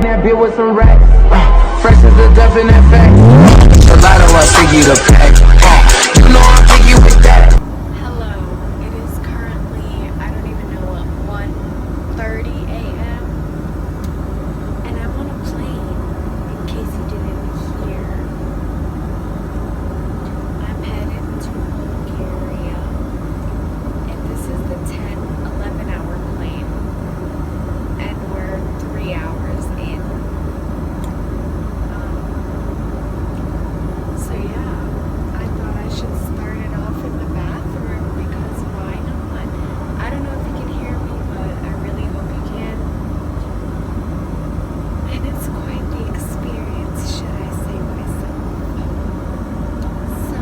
grab that beer with some racks. Fresh as a duff in that fact. A lot of us figure the pack. You know I'm picky with that. Hello, it is currently, I don't even know what, 1:30 a.m. and I'm on a plane, in case you didn't hear. I'm headed to Bulgaria, and this is the 10-11 hour plane, and we're 3 hours in. So yeah, I thought I should start it off in the bathroom because why not? I don't know if you can hear me, but I really hope you can. And it's quite the experience, should I say myself. So,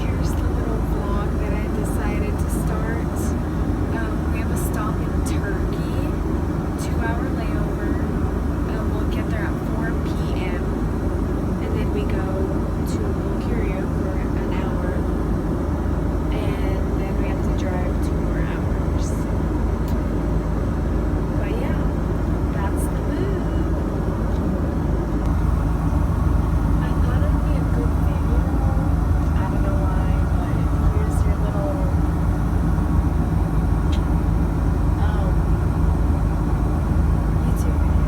here's the little vlog that I decided to start. We have a stop in Turkey, 2-hour layover. We'll get there at 4 p.m. and then we go to Bulgaria for an hour, and then we have to drive 2 more hours. But yeah, that's the move. I thought it'd be a good video. I don't know why, but here's your little YouTube video.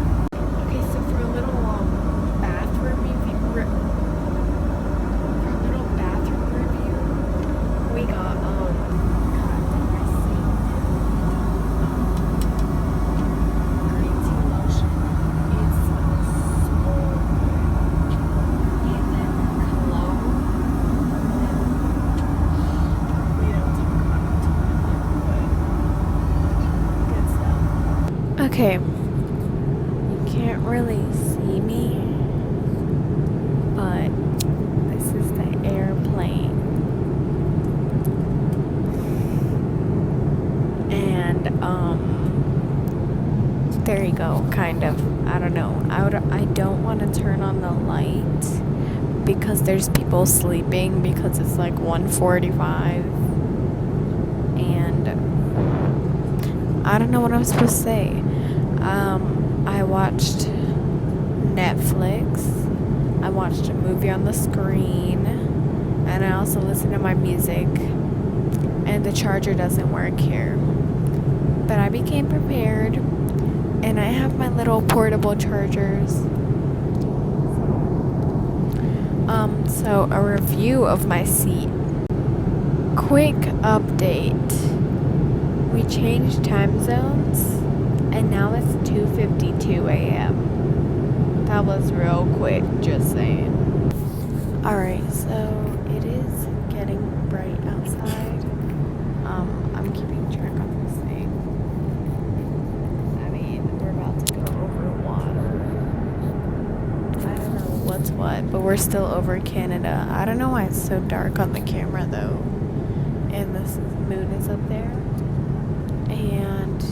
Okay, so for a little bathroom review, we got God, did I say green tea lotion? It smells so good. And then cologne. We don't talk about it too much, but good stuff. Okay. You can't really see me, but this is the airplane. And there you go, kind of. I don't know. I don't want to turn on the light because there's people sleeping because it's like 1:45, and I don't know what I'm supposed to say. I watched Netflix, I watched a movie on the screen, and I also listened to my music, and the charger doesn't work here. But I became prepared, and I have my little portable chargers. So a review of my seat. Quick update. We changed time zones, and now it's 2:52 a.m. That was real quick, just saying. Alright, so it is getting bright outside. I'm keeping track on this thing. I mean, we're about to go over water. I don't know what's what, but we're still over Canada. I don't know why it's so dark on the camera though. And the moon is up there. And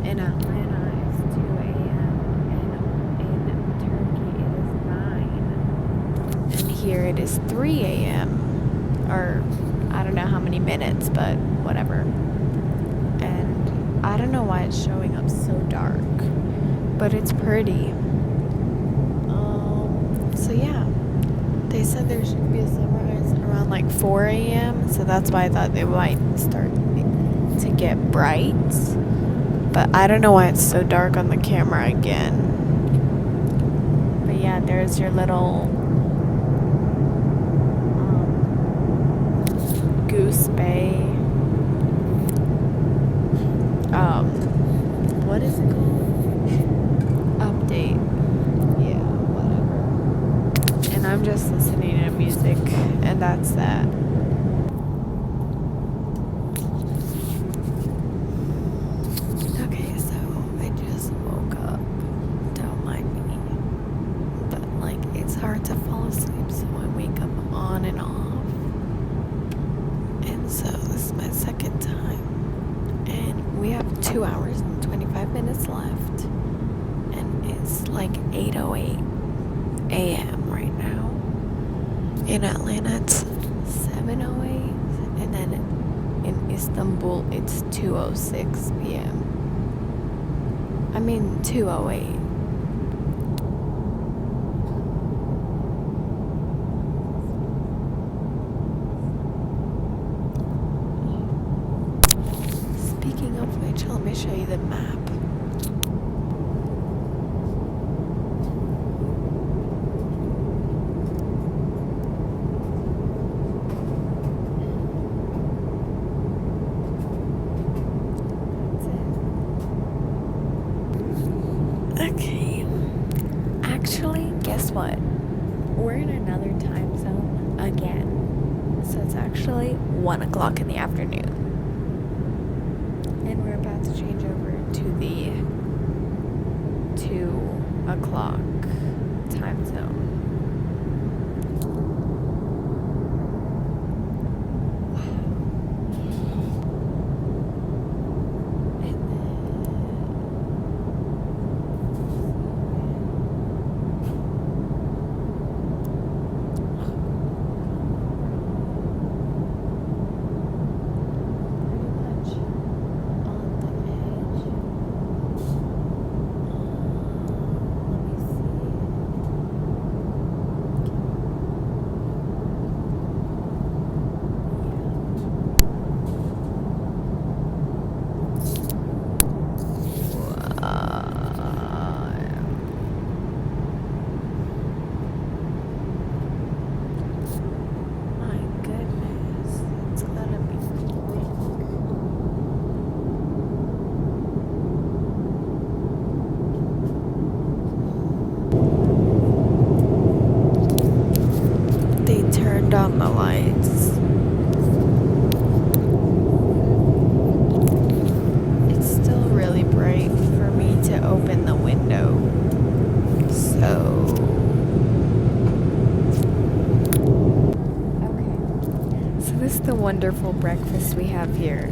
in Atlanta it's 2 a.m. and in Turkey it is 9. And here it is 3 a.m. Or I don't know how many minutes, but whatever. And I don't know why it's showing up so dark, but it's pretty. So yeah, they said there should be a sunrise around like 4 a.m. So that's why I thought they might start to get bright. But I don't know why it's so dark on the camera again. But yeah, there's your little Goose Bay. What is it called? Update. Yeah, whatever. And I'm just listening to music, and that's that. Okay, so I just woke up. Don't mind me. But like, it's hard to fall asleep, so I wake up on and off. And so this is my second time. And we have 2 hours and 25 minutes left. And it's like 8:08 a.m. right now. In Atlanta, it's 7:08. And then in Istanbul it's 2:06 p.m. I mean 2:08. Speaking of which, let me show you the map. Okay. Actually, guess what? We're in another time zone again. So it's actually 1 o'clock in the afternoon. And we're about to change over to the 2 o'clock time zone. On the lights. It's still really bright for me to open the window. So okay. So this is the wonderful breakfast we have here.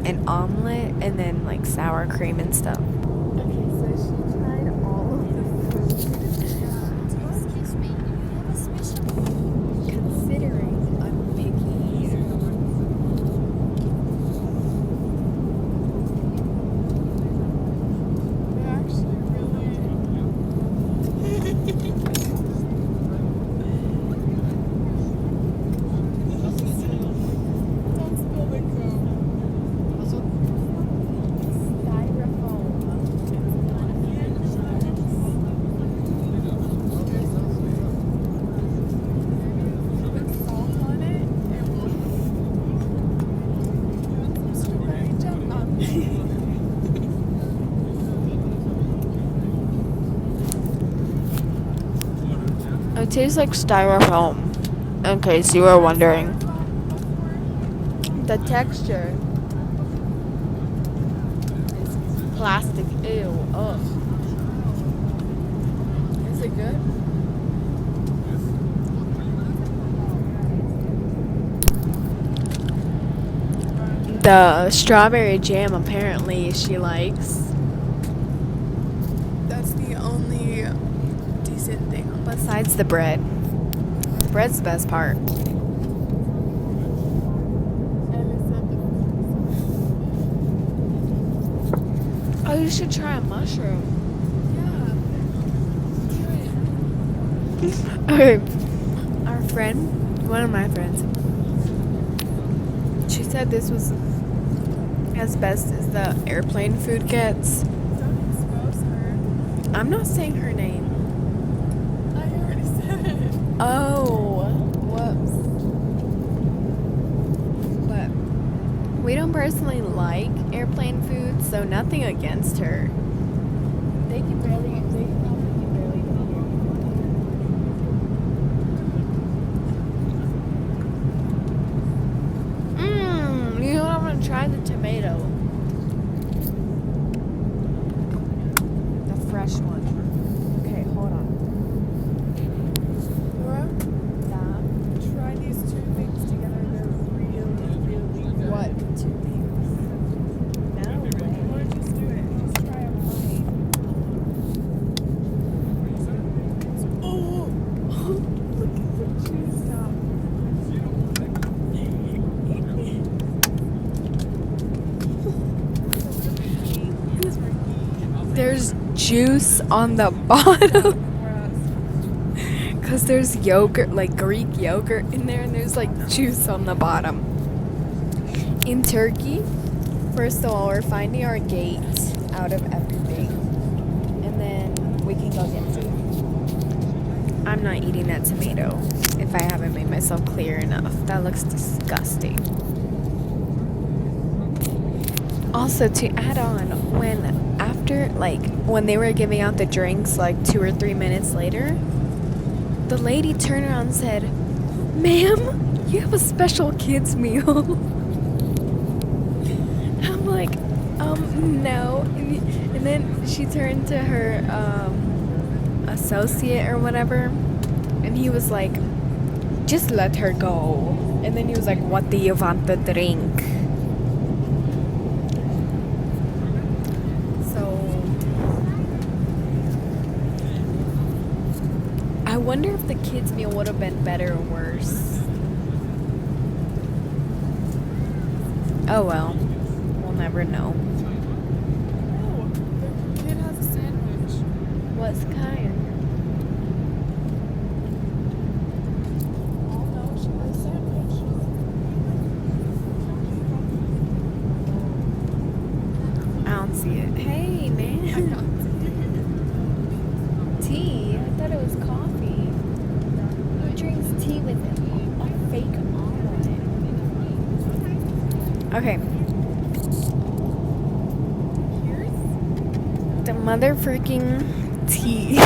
An omelet and then like sour cream and stuff. Okay, so she tried all of the food. Excuse me, do you have a special? Considering I'm picky eater. They're actually really. Don't spill the coke. Put salt on it, it will. Some strawberry jam on It tastes like styrofoam. In case you were wondering. The texture is plastic. Ew. Ugh. Is it good? The strawberry jam apparently she likes. That's the only decent thing. Besides the bread. The bread's the best part. Oh, you should try a mushroom. Okay. Our friend, one of my friends, she said this was as best as the airplane food gets. Don't expose her. I'm not saying her name. I already said it. Oh, whoops. But we don't personally like airplane food, so nothing against her. They probably can barely eat you know what? I'm gonna try the tomato. The fresh one. Okay, hold on. Laura, Yeah. try these two things together. They're really, really good. What? Two things. No way. Or just do it. Just try them. There's juice on the bottom. Because there's yogurt, like Greek yogurt in there, and there's like juice on the bottom. In Turkey, first of all, we're finding our gate out of everything. And then we can go get food. I'm not eating that tomato if I haven't made myself clear enough. That looks disgusting. Also, to add on, when they were giving out the drinks like 2 or 3 minutes later, the lady turned around and said, "Ma'am, you have a special kids meal." I'm like, no. And then she turned to her associate or whatever, and he was like, "Just let her go." And then he was like, "What do you want to drink?" I wonder if the kids' meal would have been better or worse. Oh well, we'll never know. Oh, the kid has a sandwich. What's kind? Oh no, she has a sandwich. I don't see it. Hey, man. I got Tea? I thought it was coffee. Who drinks tea with a fake omelet? Okay. The mother freaking tea.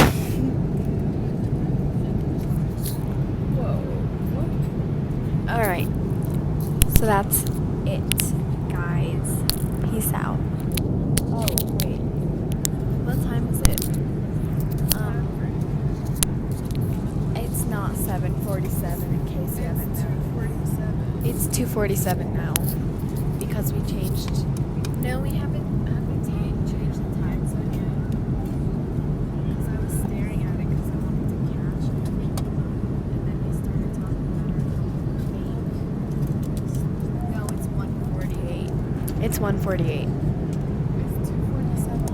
Whoa. Alright. So that's it, guys. Peace out. Oh, wait. What time is it? It's not 7:47 in case you haven't known. It's 2:47 now because we changed. No, we haven't changed the time zone yet. Because I was staring at it because I wanted to catch it, and then we started talking about our fake. No, it's 1:48. It's 1:48. It's 2:47.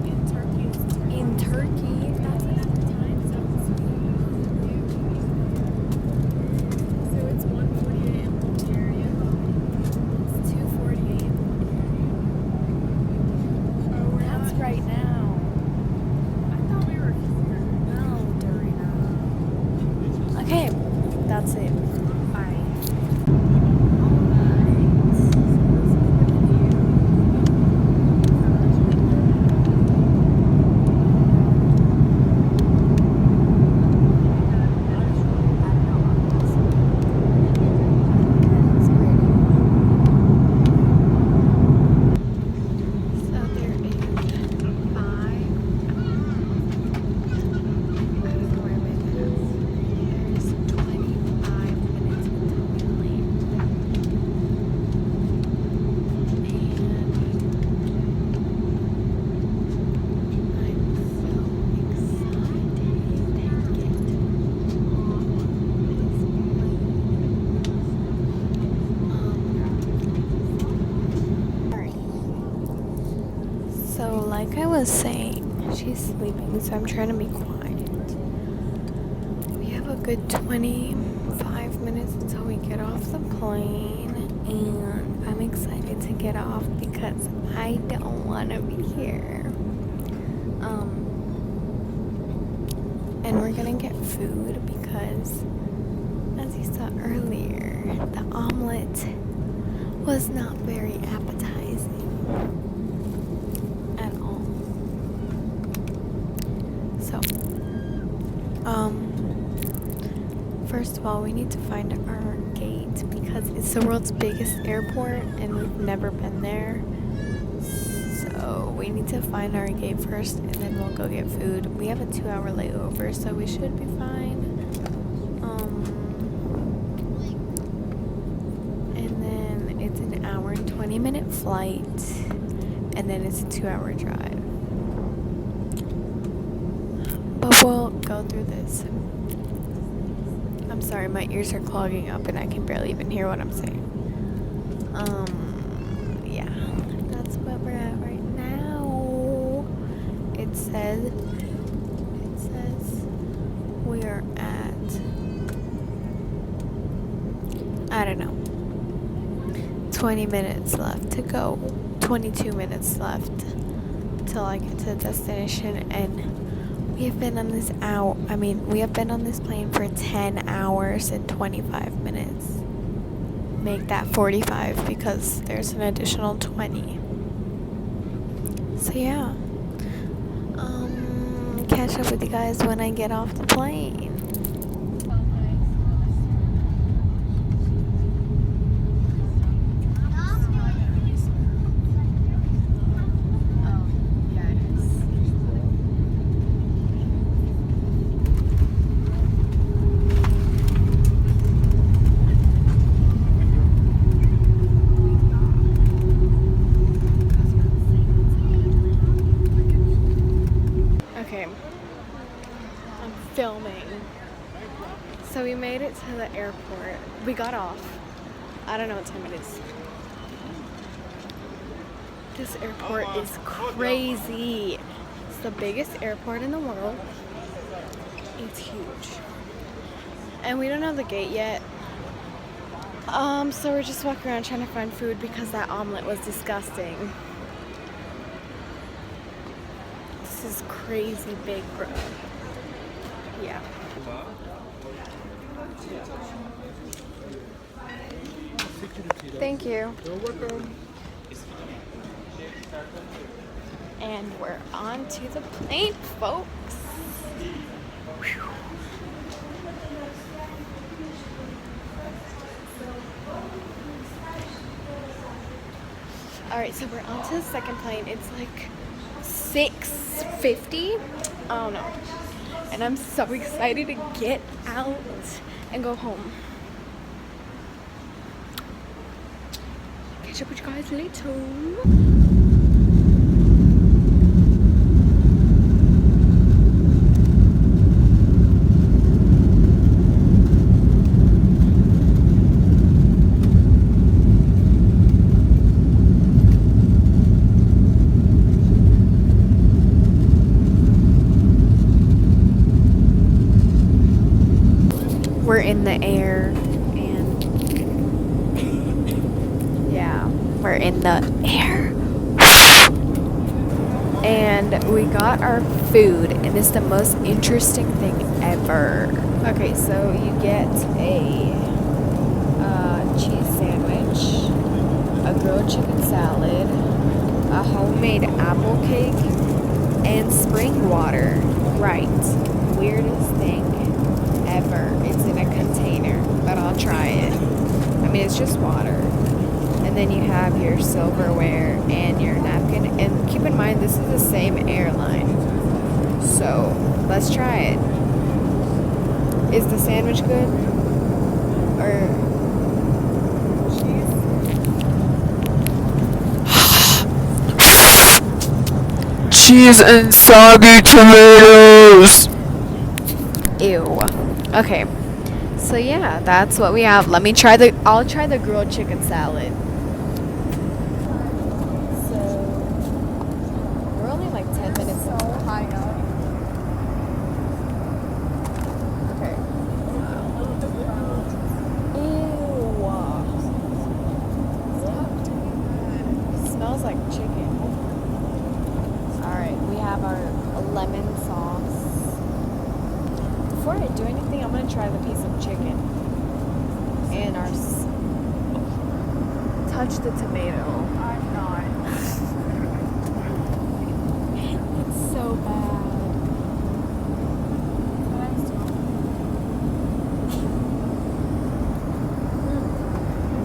In Turkey, it's In Turkey, that's enough time zones. So it's 1:48 in Bulgaria. It's 2:48. Oh, we're That's not. right now. I thought we were here. No, Dorina. Okay, that's it. Bye. So there is 5. There's 25 minutes until we land. So like I was saying, she's sleeping, so I'm trying to be quiet. We have a good 25 minutes until we get off the plane, and I'm excited to get off because I don't want to be here. And we're gonna get food because, as you saw earlier, the omelet was not very appetizing at all. So, first of all, we need to find our gate because it's the world's biggest airport and we've never been there. So we need to find our gate first and then we'll go get food. We have a 2-hour layover, so we should be fine. And then it's an hour and 20-minute flight, and then it's a 2-hour drive. But we'll go through this. I'm sorry, my ears are clogging up and I can barely even hear what I'm saying. Yeah, that's what we're at right now. it says we are at, I don't know, 20 minutes left to go. 22 minutes left till I get to the destination, and we have been on this we have been on this plane for 10 hours and 25 minutes. Make that 45 because there's an additional 20. So yeah. Catch up with you guys when I get off the plane. Okay, I'm filming. So we made it to the airport. We got off. I don't know what time it is. This airport is crazy. It's the biggest airport in the world. It's huge. And we don't know the gate yet. So we're just walking around trying to find food because that omelet was disgusting. This is crazy big, bro. Yeah. Thank you. You're welcome. And we're on to the plane, folks. Whew. Alright, so we're on to the second plane. It's like 6:50. I don't know. And I'm so excited to get out and go home. Catch up with you guys later. We're in the air, and yeah, we're in the air. And we got our food, and it's the most interesting thing ever. Okay, so you get a cheese sandwich, a grilled chicken salad, a homemade apple cake, and spring water. Right, weirdest thing ever. It's in a container, but I'll try it. I mean, it's just water. And then you have your silverware and your napkin. And keep in mind, this is the same airline. So, let's try it. Is the sandwich good? Or... Cheese and soggy tomatoes. Ew. Okay. So yeah, that's what we have. I'll try the grilled chicken salad. So we're only like 10 minutes so high up. Okay. Ew. It smells like chicken. Alright, we have our lemon sauce. Before I do anything, I'm going to try the piece of chicken. And our... touch the tomato. I'm not. It's so bad.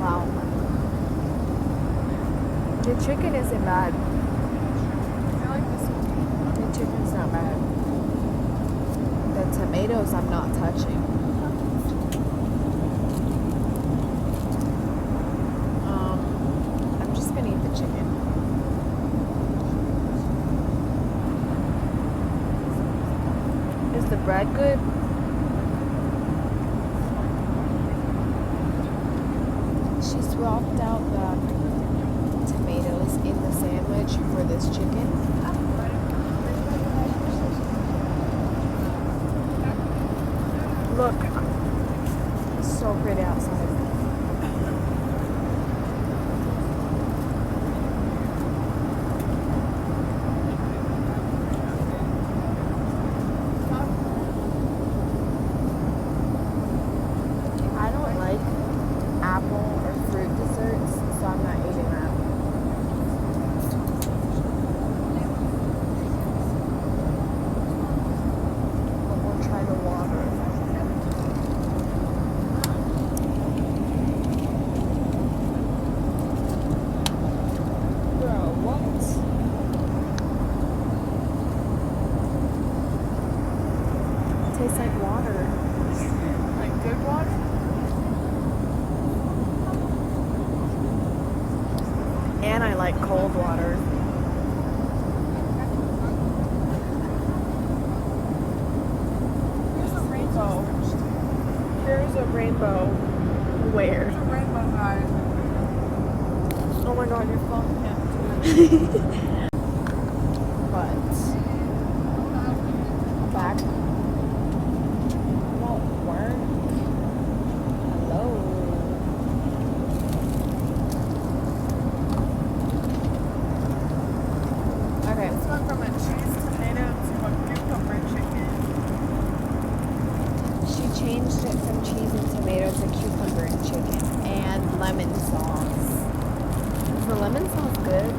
Wow. The chicken isn't bad. I like this one. The chicken's not bad. The tomatoes I'm not touching. I'm just gonna eat the chicken. Is the bread good? She swapped out the tomatoes in the sandwich for this chicken. Look, it's so pretty outside. I don't like apple or fruit desserts, so I'm not eating that. But we'll try the water. Bro, what? Tastes like water. Like good water? And I like cold water. There's a rainbow. There's a rainbow. Where? There's a rainbow, guys. Oh my god, your phone can't do it. But back won't work. Hello. Okay. This went from a cheese tomato to a cucumber chicken. She changed it from cheese and tomato to cucumber and chicken and lemon sauce. Is the lemon sauce good?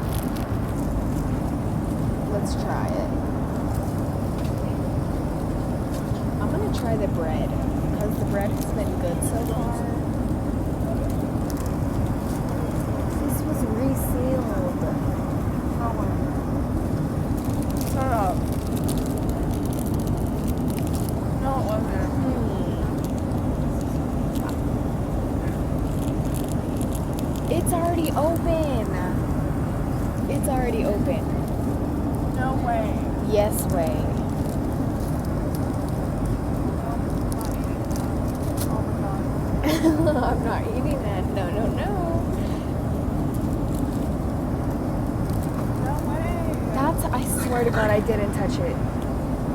Let's try it. I'm gonna try the bread because the bread has been good so far. This was resealed. Shut up. No, it wasn't. It's already open. It's already open. No way. Yes way. Oh my god. I'm not eating that. No, no, no. No way. That's, I swear to God, I didn't touch it.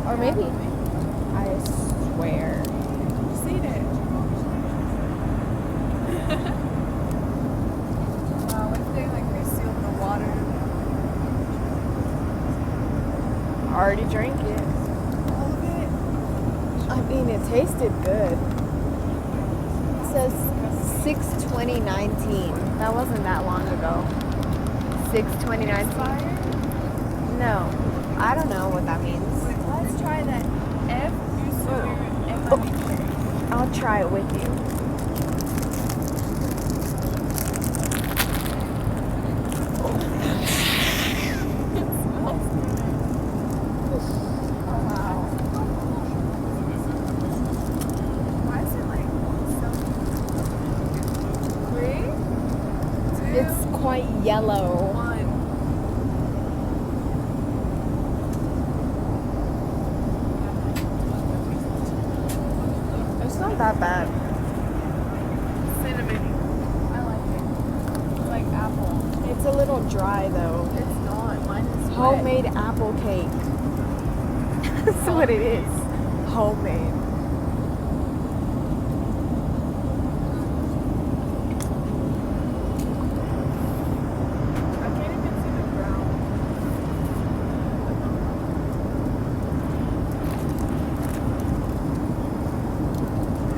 Or maybe. I swear. Seen it. Wow, what if they like resealed the water? I already drank it. All of it? I mean, it tasted good. It says 6/20/19. That wasn't that long ago. 6/20/19. Fire? No, I don't know what that means. Let's try that. F U I'll try it with you. Why is it like so 3, 2, It's quite yellow. 1? It's not that bad. Cinnamon. I like it. It's like apple. It's a little dry though. It's not. Mine is wet. Homemade apple cake. That's what it is. Homemade. I can't even see the ground.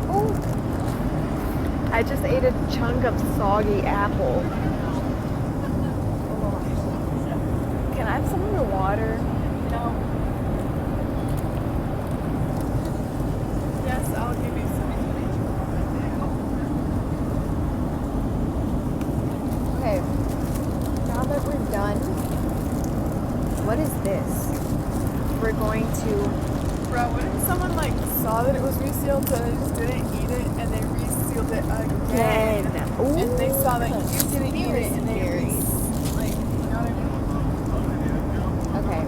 Oh, I just ate a chunk of soggy apple. Can I have some of your water? No. Yes, I'll give you some. Okay, now that we're done, what is this? We're going to, Bro, what if someone like saw that it was resealed but they just didn't eat it and they resealed it again? Ooh, And they saw that you didn't eat it and they like, you know what I mean? okay,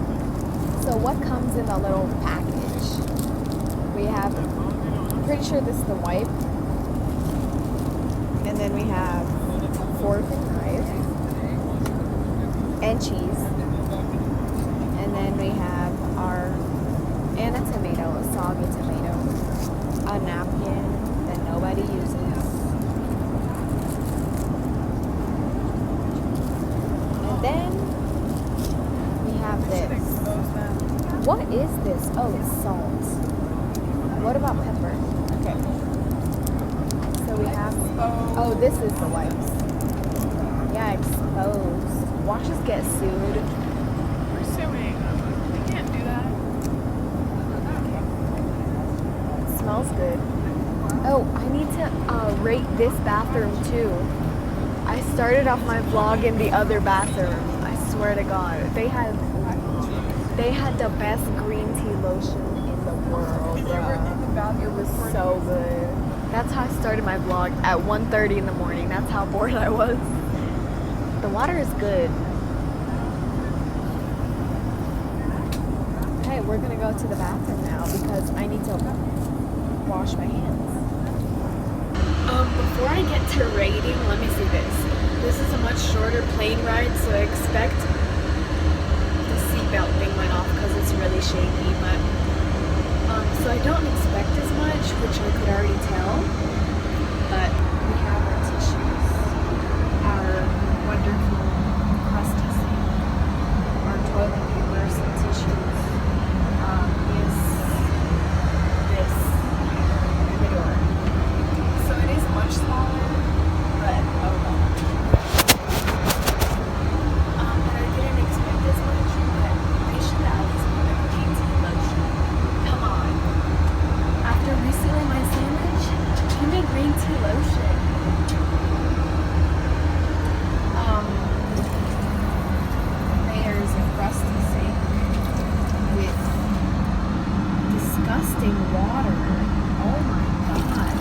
so what comes in the little package? We have, I'm pretty sure this is the wipe. And then we have fork and knife and cheese. And then we have our, and a tomato, a soggy tomato, a napkin. What is this? Oh, it's salt. What about pepper? Okay. So we have. Oh, this is the wipes. Yeah, exposed. Watch us get sued. We're suing. We can't do that. It smells good. Oh, I need to rate this bathroom too. I started off my vlog in the other bathroom. I swear to God, they had the best green tea lotion in the world. They were in the bathroom. It was so good. That's how I started my vlog at 1:30 in the morning. That's how bored I was. The water is good. Okay, we're gonna go to the bathroom now because I need to wash my hands. Before I get to rating, let me see this. This is a much shorter plane ride, so I expect the seatbelt thing went off because it's really shaky, but so I don't expect as much, which I could already tell, but we have our tissues, our wonderful crusty sink, our toilet paper, some tissues, is this, the door. So it is much smaller, but oh well. And I didn't expect as much, but they should at least put a green tea lotion. Come on. After resealing my sandwich, give me green tea lotion. There's a crusty sink with disgusting water. Oh my god.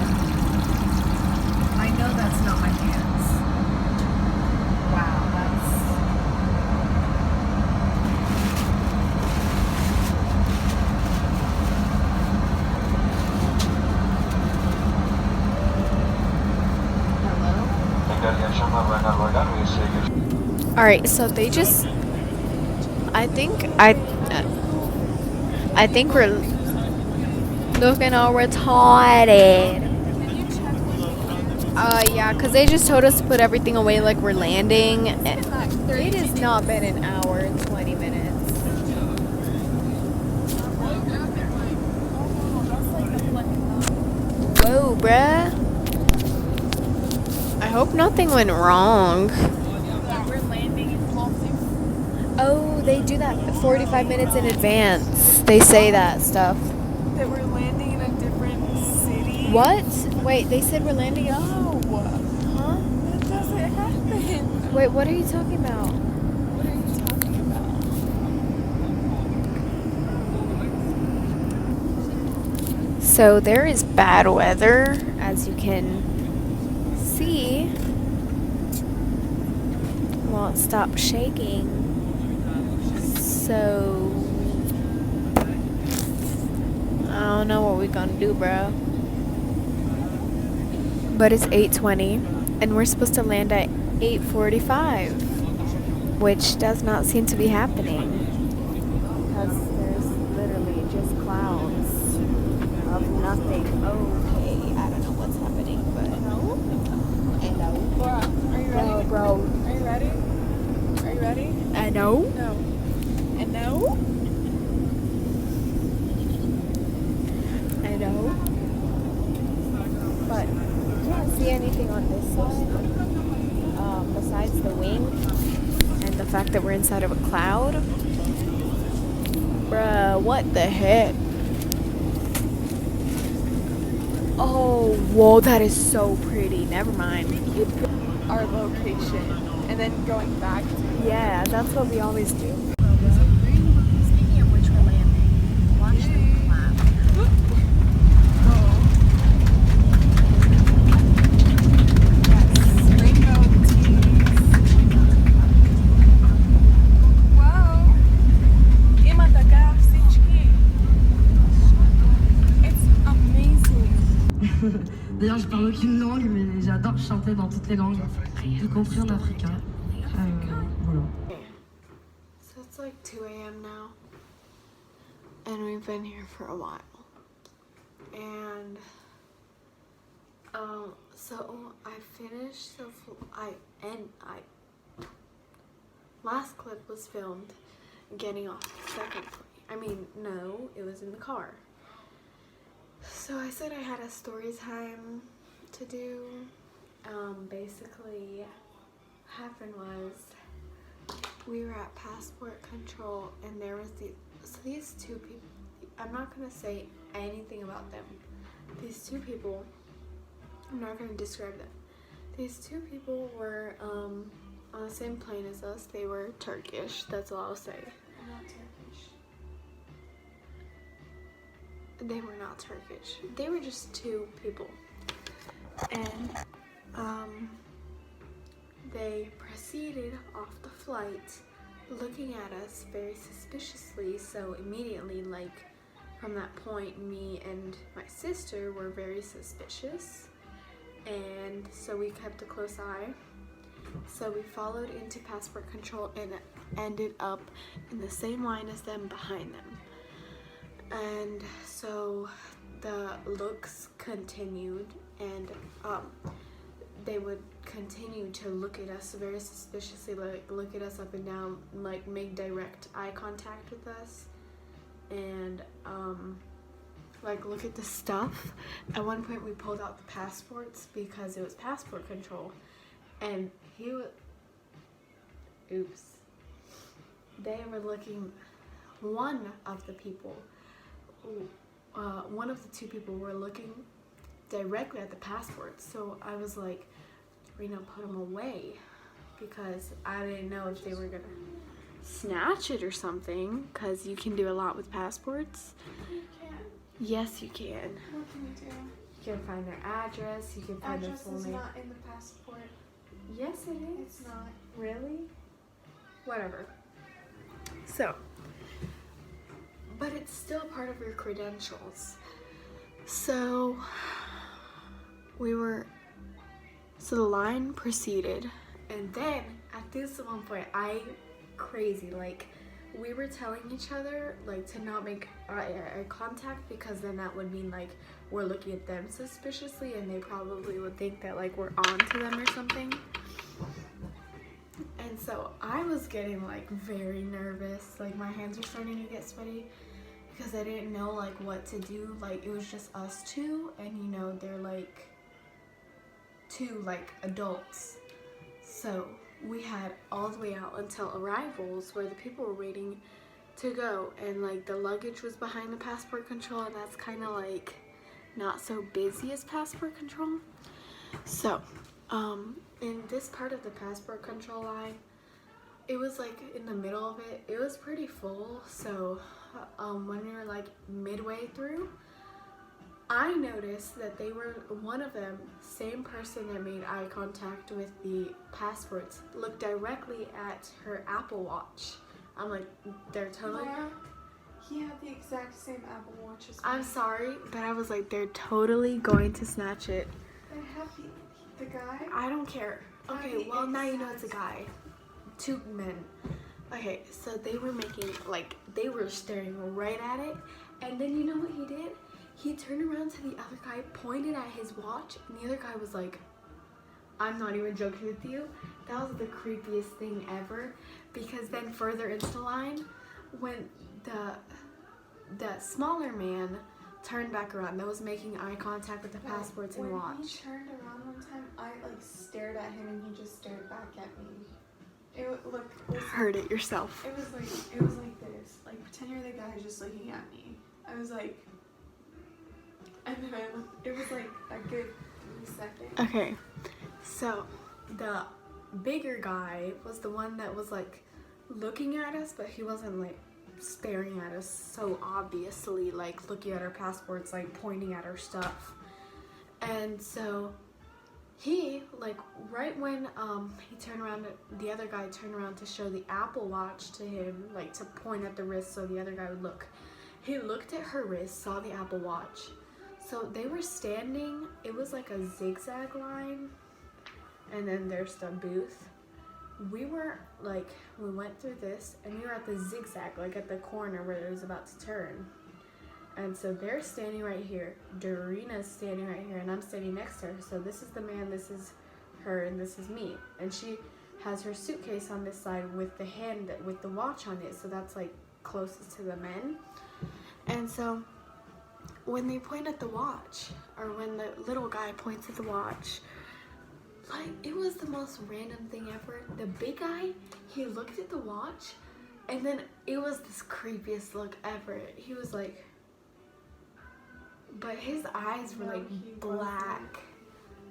I know that's not my hands. Wow, that's... Hello? Alright, so they just... I think we're looking all retarded. Yeah, because they just told us to put everything away like we're landing. It has not been an hour and 20 minutes. Whoa, bruh. I hope nothing went wrong. We're landing in Tulsa. Oh, they do that 45 minutes in advance. They say that stuff. That we're landing in a different city. What? Wait, they said we're landing in... No. Huh? That doesn't happen. Wait, what are you talking about? What are you talking about? So there is bad weather, as you can see. Won't stop shaking. So I don't know what we're gonna do, bro. But it's 8:20 and we're supposed to land at 8:45, which does not seem to be happening because there's literally just clouds of nothing. Okay, I don't know what's happening, but I know. Laura, are you ready? Bro. Are you ready? Are you ready? I know. No. And no? I know. But you can't see anything on this side besides the wing and the fact that we're inside of a cloud. Bruh, what the heck? Oh, whoa, that is so pretty. Never mind. Our location. And then going back to... Yeah, that's what we always do. Speaking of which, we're landing. Watch them clap. Rainbow tees. Wow. It's amazing. D'ailleurs, je parle aucune langue, mais j'adore chanter dans toutes les langues, y compris en africain. Voilà. So it's like 2 a.m. now, and we've been here for a while. And so I finished last clip was filmed getting off the second plane. I mean, no, it was in the car. So I said I had a story time to do. Basically, what happened was we were at passport control, and there was these two people. I'm not gonna say anything about them. These two people, I'm not gonna describe them. These two people were on the same plane as us. They were Turkish. That's all I'll say. I'm not Turkish. They were not Turkish. They were just two people. And they proceeded off the flight looking at us very suspiciously. So immediately, like from that point, me and my sister were very suspicious. And so we kept a close eye. So we followed into passport control and ended up in the same line as them behind them. And so the looks continued, and they would continue to look at us very suspiciously, like look at us up and down, like make direct eye contact with us, and like look at the stuff. At one point we pulled out the passports because it was passport control, and they were looking, one of the two people were looking directly at the passports. So I was like, put them away, because I didn't know if they were gonna snatch it or something, because you can do a lot with passports. You can't. Yes, you can. What can you do? You can find their address, you can find their Address full is name. not in the passport. Yes, it is. It's not. Really? Whatever. So, but it's still part of your credentials. So the line proceeded, and then at this one point, like we were telling each other like to not make eye contact, because then that would mean like we're looking at them suspiciously, and they probably would think that like we're on to them or something. And so I was getting like very nervous, like my hands were starting to get sweaty, because I didn't know like what to do. Like it was just us two, and they're like two like adults. So we had all the way out until arrivals, where the people were waiting to go, and like the luggage was behind the passport control, and that's kind of like not so busy as passport control. So in this part of the passport control line, it was like in the middle of it, it was pretty full. So when we were like midway through, I noticed that one of them, same person that made eye contact with the passports, looked directly at her Apple Watch. I'm like, they're totally... Lora, he had the exact same Apple Watch as me. I'm sorry, but I was like, they're totally going to snatch it. They have the guy. I don't care. Okay, well now you know it's a guy. Two men. Okay, so they were they were staring right at it, and then you know what he did? He turned around to the other guy, pointed at his watch, and the other guy was like, I'm not even joking with you. That was the creepiest thing ever, because then further into the line, when the smaller man turned back around, that was making eye contact with the passports and watch. When he turned around one time, I like stared at him, and he just stared back at me. Listen, Heard it yourself. It was like this. Like, pretend you're the guy just looking at me. I was like, and then I looked. It was like a good 3 seconds. Okay, so the bigger guy was the one that was like looking at us, but he wasn't like staring at us so obviously, like looking at our passports, like pointing at our stuff. And so he, like, right when he turned around, the other guy turned around to show the Apple Watch to him, like to point at the wrist so the other guy would look. He looked at her wrist, saw the Apple Watch. So they were standing, it was like a zigzag line, and then there's the booth. We went through this, and we were at the zigzag, like at the corner where it was about to turn. And so they're standing right here, Dorina's standing right here, and I'm standing next to her. So this is the man, this is her, and this is me. And she has her suitcase on this side with the watch on it, so that's like closest to the men. And so when they point at the watch, or when the little guy points at the watch, like, it was the most random thing ever. The big guy, he looked at the watch, and then it was this creepiest look ever. He was like, but his eyes were like black.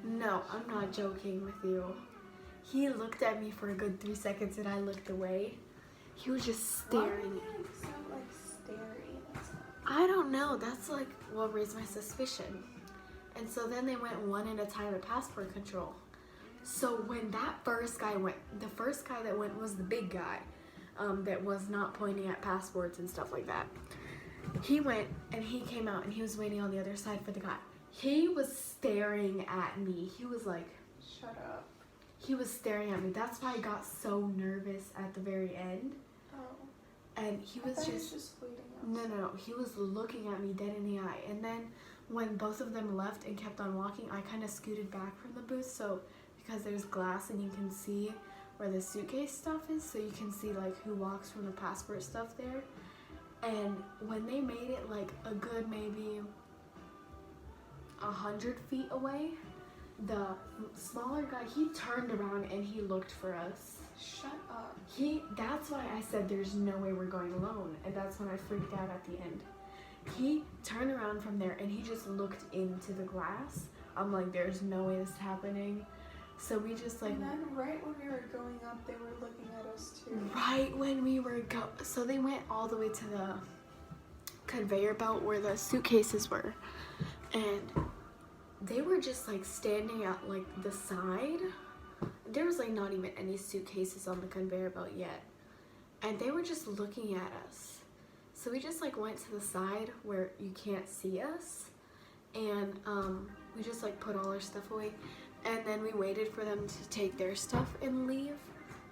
No, I'm not joking with you. He looked at me for a good 3 seconds and I looked away. He was just staring. I don't know. That's like what raised my suspicion. And so then they went one at a time at passport control. So when that first guy went, the first guy that went was the big guy that was not pointing at passports and stuff like that. He went and he came out and he was waiting on the other side for the guy. He was staring at me. He was like, shut up. He was staring at me. That's why I got so nervous at the very end. Oh. And he was just no. He was looking at me dead in the eye. And then when both of them left and kept on walking, I kind of scooted back from the booth. So because there's glass and you can see where the suitcase stuff is, so you can see like who walks from the passport stuff there. And when they made it like a good maybe 100 feet away, the smaller guy, he turned around and he looked for us. Shut up. That's why I said there's no way we're going alone, and that's when I freaked out at the end. He turned around from there and he just looked into the glass. I'm like, there's no way this is happening. So we just like... And then right when we were going up, they were looking at us too. Right when we were so they went all the way to the conveyor belt where the suitcases were. And they were just like standing at like the side. There was like not even any suitcases on the conveyor belt yet. And they were just looking at us. So we just like went to the side where you can't see us. And we just like put all our stuff away. And then we waited for them to take their stuff and leave.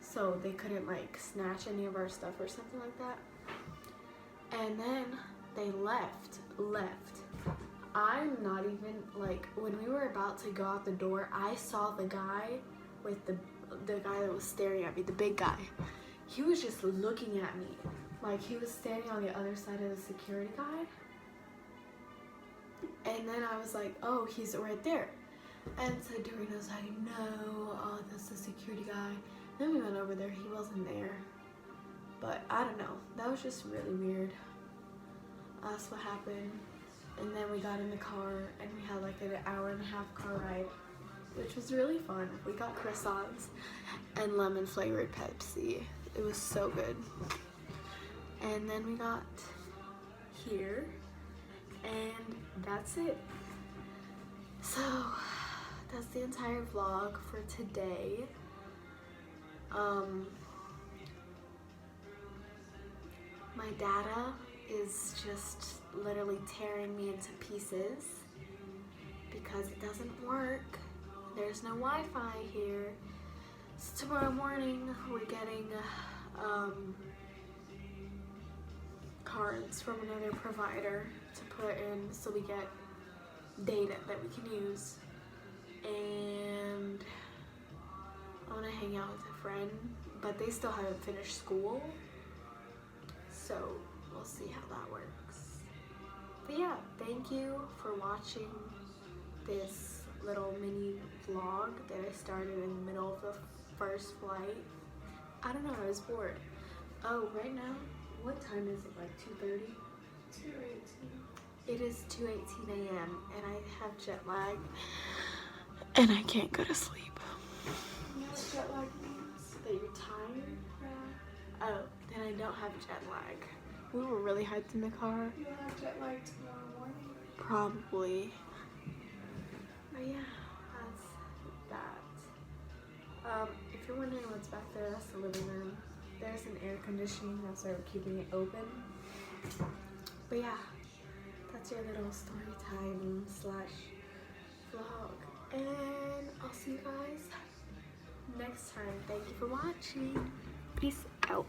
So they couldn't like snatch any of our stuff or something like that. And then they left. I'm not even like, when we were about to go out the door, I saw the guy with the guy that was staring at me, the big guy. He was just looking at me. Like he was standing on the other side of the security guy. And then I was like, oh, he's right there. And so Doreen was like, no, oh, that's the security guy. Then we went over there, he wasn't there. But I don't know, that was just really weird. That's what happened. And then we got in the car and we had like an hour-and-a-half car ride, which was really fun. We got croissants and lemon flavored Pepsi. It was so good. And then we got here and that's it. So that's the entire vlog for today. My data is just literally tearing me into pieces because it doesn't work. There's no Wi-Fi here. So tomorrow morning we're getting cards from another provider to put in so we get data that we can use. And I want to hang out with a friend, but they still haven't finished school, so we'll see how that works. But yeah, thank you for watching this little mini vlog that I started in the middle of the first flight. I don't know, I was bored. Oh, right now, what time is it, like 2:30? 2:18. It is 2:18 a.m. and I have jet lag and I can't go to sleep. You know what jet lag means? That you're tired? Yeah. Oh, then I don't have jet lag. We were really hyped in the car. You'll have jet lag tomorrow morning? Probably. But yeah, that's that. If you're wondering what's back there, that's the living room. There's an air conditioning, that's why we're keeping it open. But yeah, that's your little story time / vlog. And I'll see you guys next time. Thank you for watching. Peace out.